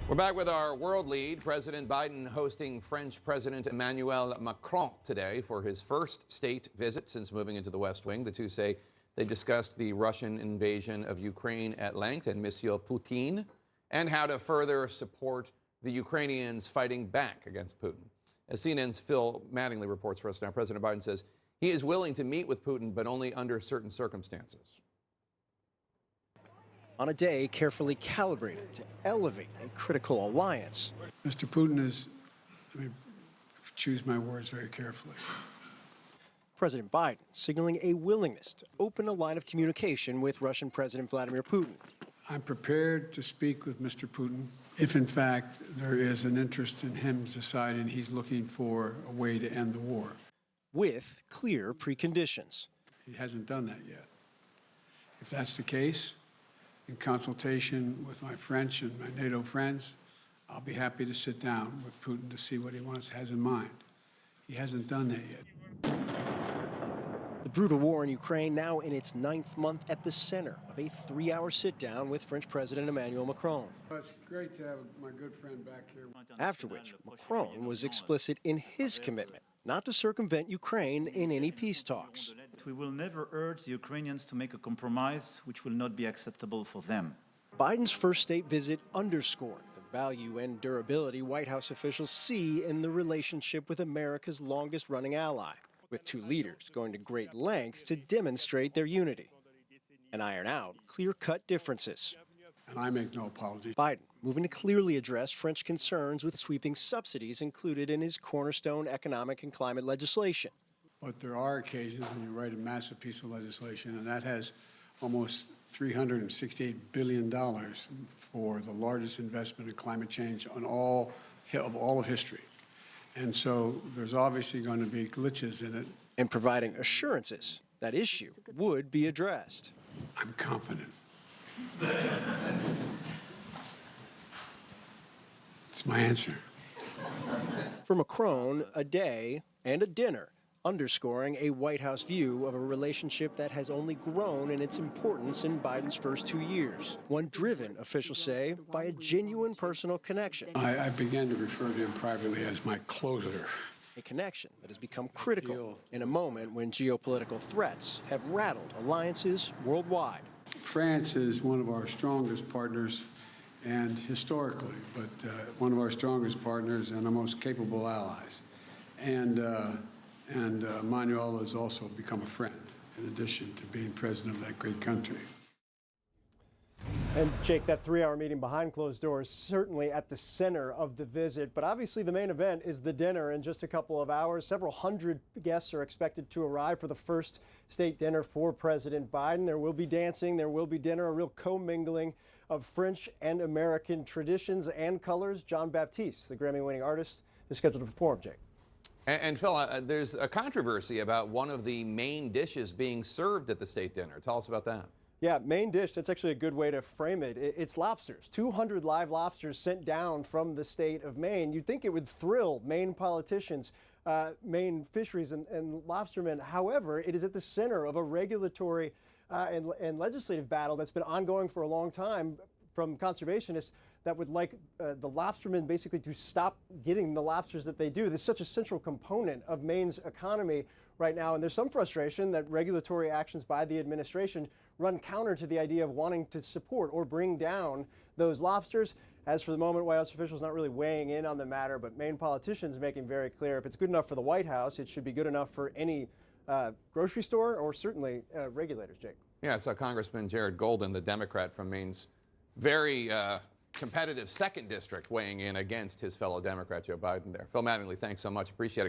We're back with our world lead. President Biden hosting French President Emmanuel Macron today for his first state visit since moving into the West Wing. The two say they discussed the Russian invasion of Ukraine at length and Monsieur Poutine, and how to further support the Ukrainians fighting back against Putin. As CNN's Phil Mattingly reports for us now, President Biden says he is willing to meet with Putin, but only under certain circumstances. On a day carefully calibrated to elevate a critical alliance. Mr. Putin is, let me choose my words very carefully. President Biden signaling a willingness to open a line of communication with Russian President Vladimir Putin. I'm prepared to speak with Mr. Putin if, in fact, there is an interest in him deciding he's looking for a way to end the war. With clear preconditions. He hasn't done that yet. If that's the case, in consultation with my French and my NATO friends, I'll be happy to sit down with Putin to see what he has in mind. He hasn't done that yet. The brutal war in Ukraine now in its 9th month at the center of a 3-hour sit-down with French President Emmanuel Macron. Well, it's great to have my good friend back here. After which, Macron was explicit in his commitment not to circumvent Ukraine in any peace talks. We will never urge the Ukrainians to make a compromise which will not be acceptable for them. Biden's first state visit underscored the value and durability White House officials see in the relationship with America's longest-running ally, with two leaders going to great lengths to demonstrate their unity and iron out clear-cut differences. And I make no apologies. Biden moving to clearly address French concerns with sweeping subsidies included in his cornerstone economic and climate legislation. But there are occasions when you write a massive piece of legislation, and that has almost $368 billion for the largest investment in climate change of all of history. And so there's obviously going to be glitches in it. And providing assurances that issue would be addressed. I'm confident. It's my answer. For Macron, a day and a dinner underscoring a White House view of a relationship that has only grown in its importance in Biden's first 2 years. One driven, officials say, by a genuine personal connection. I began to refer to him privately as my closer. A connection that has become critical in a moment when geopolitical threats have rattled alliances worldwide. France is one of our strongest partners, and historically, but one of our strongest partners and our most capable allies. And Emmanuel has also become a friend, in addition to being president of that great country. And Jake, that 3-hour meeting behind closed doors certainly at the center of the visit, but obviously the main event is the dinner in just a couple of hours. Several hundred guests are expected to arrive for the first state dinner for President Biden. There will be dancing, there will be dinner, a real commingling of French and American traditions and colors. Jon Baptiste, the Grammy-winning artist, is scheduled to perform, Jake. And Phil, there's a controversy about one of the main dishes being served at the state dinner. Tell us about that. Yeah, main dish, that's actually a good way to frame it. It's lobsters, 200 live lobsters sent down from the state of Maine. You'd think it would thrill Maine politicians, Maine fisheries and lobstermen. However, it is at the center of a regulatory and legislative battle that's been ongoing for a long time from conservationists that would like the lobstermen basically to stop getting the lobsters that they do. This is such a central component of Maine's economy right now, and there's some frustration that regulatory actions by the administration run counter to the idea of wanting to support or bring down those lobsters. As for the moment, White House officials not really weighing in on the matter, but Maine politicians making very clear if it's good enough for the White House, it should be good enough for any grocery store or certainly regulators, Jake. Yeah, I saw Congressman Jared Golden, the Democrat from Maine's very competitive 2nd district, weighing in against his fellow Democrat Joe Biden there. Phil Mattingly, thanks so much. Appreciate it.